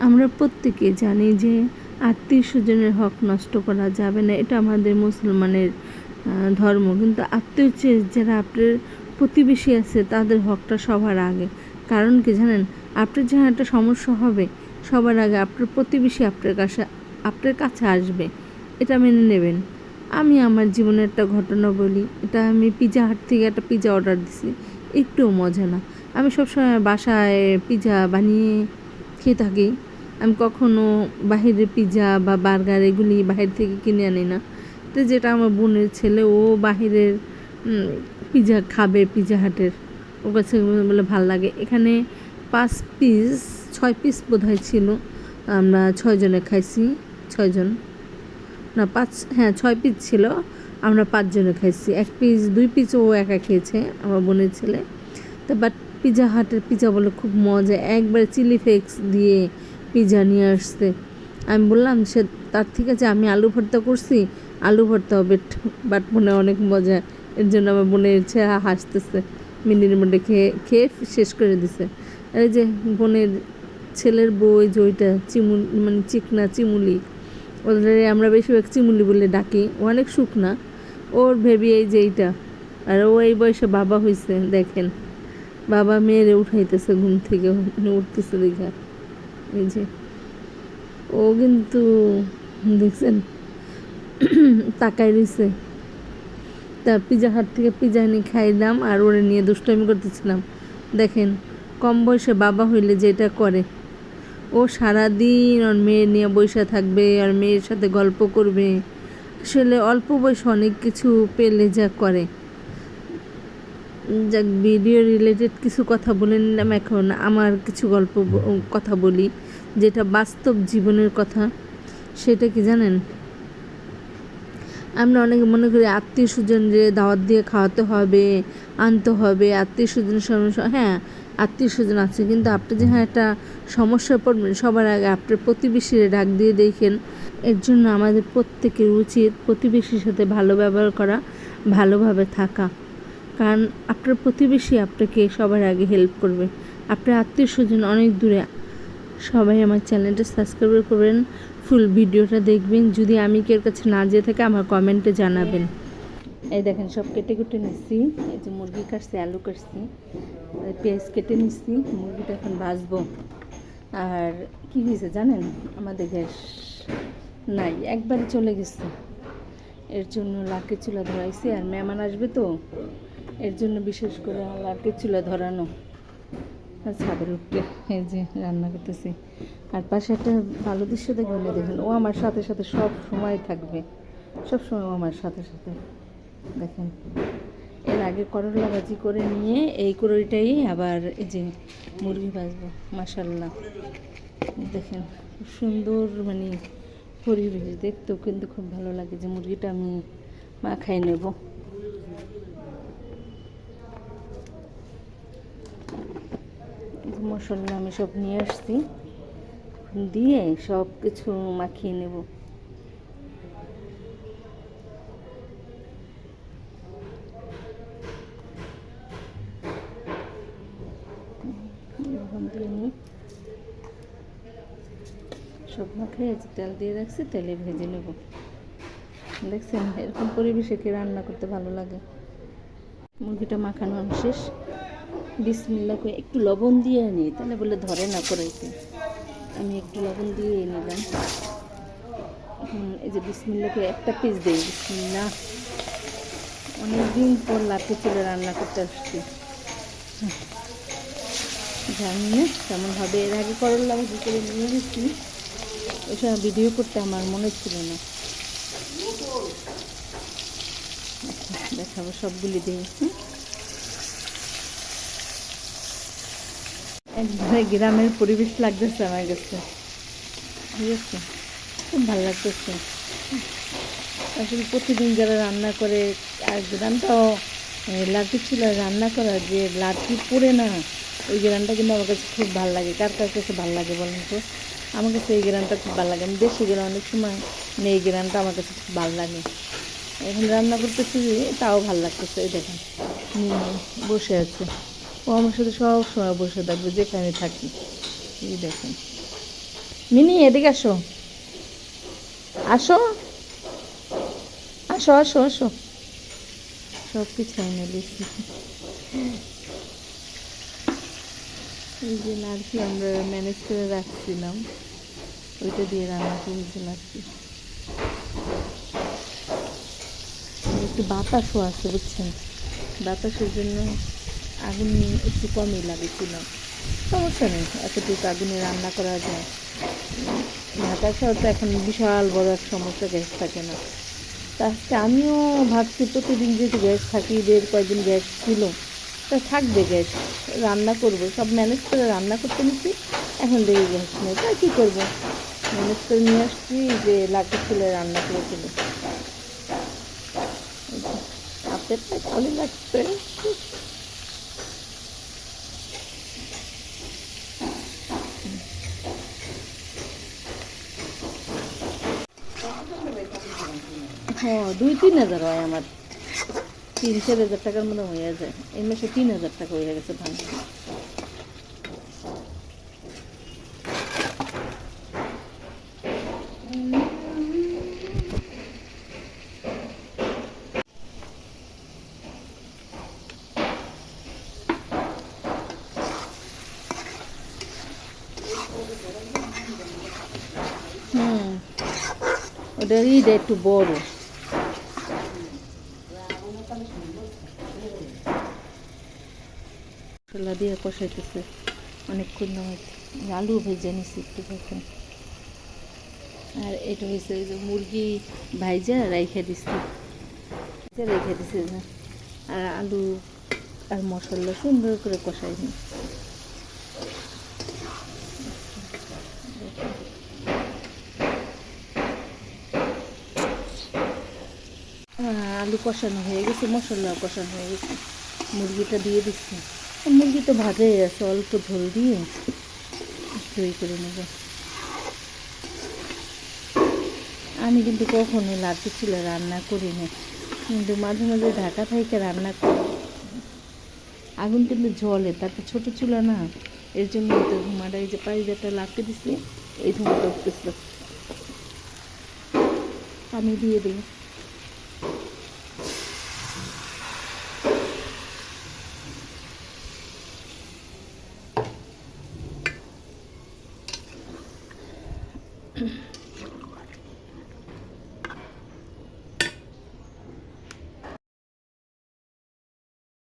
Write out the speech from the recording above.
আমরা প্রত্যেকে জানি যে আত্মীয় স্বজনের হক নষ্ট করা যাবে না, এটা আমাদের মুসলমানের ধর্ম। কিন্তু আত্মীয় চেয়ে যারা আপনার প্রতিবেশী আছে তাদের হকটা সবার আগে। কারণ কি জানেন, আপনার যখন একটা সমস্যা হবে সবার আগে আপনার প্রতিবেশী আপনার কাছে আসবে, এটা মেনে নেবেন। আমি আমার জীবনের একটা ঘটনা বলি। এটা আমি পিৎজা হাট থেকে একটা পিৎজা অর্ডার দিছি, একটুও মজা না। আমি সবসময় বাসায় পিৎজা বানিয়ে খেয়ে থাকি। আমি কখনো বাহিরের পিৎজা বা বার্গার এগুলি বাহির থেকে কিনে আনি না। তো যেটা আমার বোনের ছেলে, ও বাহিরের পিৎজা খাবে, পিৎজা হাটের, ওর কাছে বলে ভাল লাগে। এখানে 6 পিস বোধহয় ছিল, আমরা 6 জনে খাইছি। 6 জন না 5, হ্যাঁ 6 পিস ছিল, আমরা 5 জনে খাইছি। 1 পিস 2 পিস ও একা খেয়েছে, আমার বোনের ছেলে। তো বাট পিৎজা হাটের পিৎজা বলে খুব মজা, একবারে চিলি ফ্লেক্স দিয়ে পিৎজা নিয়ে আসছে। আমি বললাম সে তার ঠিক আছে, আমি আলু ভর্তা করছি, আলু ভর্তা হবে, বাট মনে অনেক মজা। এর জন্য আমার বোনের ছেলে হাসতেছে, মিনির মধ্যে খেয়ে খেয়ে শেষ করে দিছে। আর এই যে বোনের ছেলের বউ, যে ওইটা চিমুলি, মানে চিকনা চিমুলি, ওদের আমরা বেশিরভাগ চিমুলি বলে ডাকি, ও অনেক শুকনা। ওর ভেবি এই যে এইটা, আর ও এই বয়সে বাবা হয়েছে। দেখেন বাবা মেয়েরে উঠাইতেছে ঘুম থেকে, উঠতেছে দেখা। এই যে ও কিন্তু দেখছেন তাকাই রয়েছে। তা পিৎজা হাট থেকে পিৎজা এনে খাইলাম, আর ওরে নিয়ে দুষ্টামি করতেছিলাম। দেখেন কম বয়সে বাবা হইলে যেটা করে, ও সারাদিন ওর মেয়ে নিয়ে বসে থাকবে, আর মেয়ের সাথে গল্প করবে। আসলে অল্প বয়সে অনেক কিছু পেলে যা করে। যাক, ভিডিও রিলেটেড কিছু কথা বলে নিলাম। এখন আমার কিছু কথা বলি, যেটা বাস্তব জীবনের কথা। সেটা কি জানেন, আমরা অনেকে মনে করি আত্মীয় স্বজনরে দাওয়াত দিয়ে খাওয়াতে হবে, আনতে হবে, আত্মীয় স্বজনের সমস্যা। হ্যাঁ, আত্মীয় স্বজন আছে, কিন্তু আপনি যখন একটা সমস্যায় পড়বেন সবার আগে আপনার প্রতিবেশীরা ডাক দিয়ে দেখেন। এর জন্য আমাদের প্রত্যেকের উচিত প্রতিবেশীর সাথে ভালো ব্যবহার করা, ভালোভাবে থাকা। কারণ আপনার প্রতিবেশী আপনাকে সবার আগে হেল্প করবে। আপনার আত্মীয় স্বজন অনেক দূরে। সবাই আমার চ্যানেলটা সাবস্ক্রাইব করবেন, ফুল ভিডিওটা দেখবেন। যদি আমি কেউ কাছে না যেয়ে থাকে আমার কমেন্টে জানাবেন। এই দেখেন সব কেটে কুটে নিচ্ছি। এই যে মুরগি কাটছি, আলু কাটছি, পেঁয়াজ কেটে নিচ্ছি। মুরগিটা এখন ভাজবো। আর কি হয়েছে জানেন, আমাদের গ্যাস নাই, একবারে চলে গেছে। এর জন্য লাকের চুলা ধরাইছি, আর মেহমান আসবে তো, এর জন্য বিশেষ করে লাকের চুলা ধরানো। ছাদের উপরে এই যে রান্না করতেছি। আর পাশে একটা ভালো দৃশ্য দেখবেন, দেখেন ও আমার সাথে সাথে সব সময় থাকবে, সব সময় ও আমার সাথে সাথে। দেখেন এর আগে করলা ভাজি করে নিয়ে এই কড়াইটাই আবার এই যে মুরগি ভাজবো। মাশাল্লাহ, দেখেন খুব সুন্দর, মানে পরিবেশ দেখতেও কিন্তু খুব ভালো লাগে। যে মুরগিটা আমি মাখাই নেব। মশলা আমি সব নিয়ে আসছি, দিয়ে সব কিছু মাখিয়ে নেব। দিয়ে নিই সব মাখিয়ে, তেল দিয়ে রাখছি, তেলে ভেজে নেব। দেখছেন এরকম পরিবেশে কি রান্না করতে ভালো লাগে। মুরগিটা মাখানো শেষ। বিসমিল্লাহ করে একটু লবণ দিয়ে নিই, তাহলে বলে ধরে না করাইতে। আমি একটু লবণ দিয়ে নিলাম। এই যে বিসমিল্লাহ করে একটা পিস দিই। বিসমিল্লাহ, অনেকদিন পর লাঠি চুলে রান্না করতে আসছি। জানি না কেমন হবে। এর আগে করলা ভাজি করে নিয়ে গেছি, ওই সময় ভিডিও করতে আমার মনে ছিল না। দেখাবো সবগুলি দিয়ে। একবারে গ্রামের পরিবেশ লাগতেছে আমার কাছে, ঠিক আছে, খুব ভালো লাগতেছে। আসলে প্রতিদিন যারা রান্না করে, আর গ্রামটাও লাঠি চুলায় রান্না করা, যে লাঠি পড়ে না, ওই গ্রামটা কিন্তু আমার কাছে খুব ভালো লাগে। কার কার কাছে ভালো লাগে বলেন তো? আমার কাছে এই গ্রামটা খুব ভালো লাগে। আমি দেশে গেলে অনেক সময় এই গ্রামটা আমার কাছে খুব ভালো লাগে। এখন রান্না করতেছি, তাও ভালো লাগতেছে। এই দেখেন বসে আছে, ও আমার সাথে সব সময় বসে থাকবে যেখানে থাকি। এই দেখেন মিনি এদিকে আসো, আসো, আসো, আসো, আসো, সব কিছু এনে দিচ্ছি। এই যে নারকেল আমরা ম্যানেজ করে রাখছিলাম, ওইটা দিয়ে রান্না করেছিলাম আর কি। একটু বাতাসও আছে বুঝছেন, বাতাসের জন্য আগুন একটু কমই লাগেছিলাম। সমস্যা নেই, এতটুকু আগুনে রান্না করা যায়। ঢাকা শহর তো এখন বিশাল বড় এক সমস্যা, গ্যাস থাকে না। তা আজকে আমিও ভাবছি প্রতিদিন যেহেতু গ্যাস থাকি, কয়েকদিন গ্যাস ছিল, তা থাকবে গ্যাস, রান্না করব, সব ম্যানেজ করে রান্না করতে নিচ্ছি। এখন দেখি গ্যাস নেই, তা কী করবো, ম্যানেজ করে নিয়ে আসছি যে লাঠি ছেলে রান্না করেছিল। আপনার ভালো লাগছে। হ্যাঁ 2-3 হাজার হয় আমার, 3-4 হাজার টাকার মতো হয়ে যায়। এই মাসে 3 হাজার টাকা হয়ে গেছে ধান। হুম, ওটার ইটা একটু বড়। মশলা দিয়ে কষাইতেছে অনেকক্ষণ সময়। আলু ভেজে নিছি একটু দেখেন। আর এটা হয়েছে ওই যে মুরগি ভাইজা রেখে দিচ্ছি, রেখে দিছি না। আর আলু আর মশলা সুন্দর করে কষাই নি। আলু কষানো হয়ে গেছে, মশলা কষানো হয়ে গেছে, মুরগিটা দিয়ে দিচ্ছি। মুরগি তো ভাজাই আছে, অল্প ঝোল দিয়ে দই করে নেব। আমি কিন্তু কখনো লাড্ডু চুলা রান্না করি না, কিন্তু মাঝে মাঝে ঢাকা থেকে রান্না করি। আগুন কিন্তু জ্বলে, তারপর ছোটো চুলা না, এর জন্য তো ধুমাটা, এই যে পাইজাটা লাগতে দিচ্ছি, এই ধুমাটা উঠতেছিল। পানি দিয়ে দিই।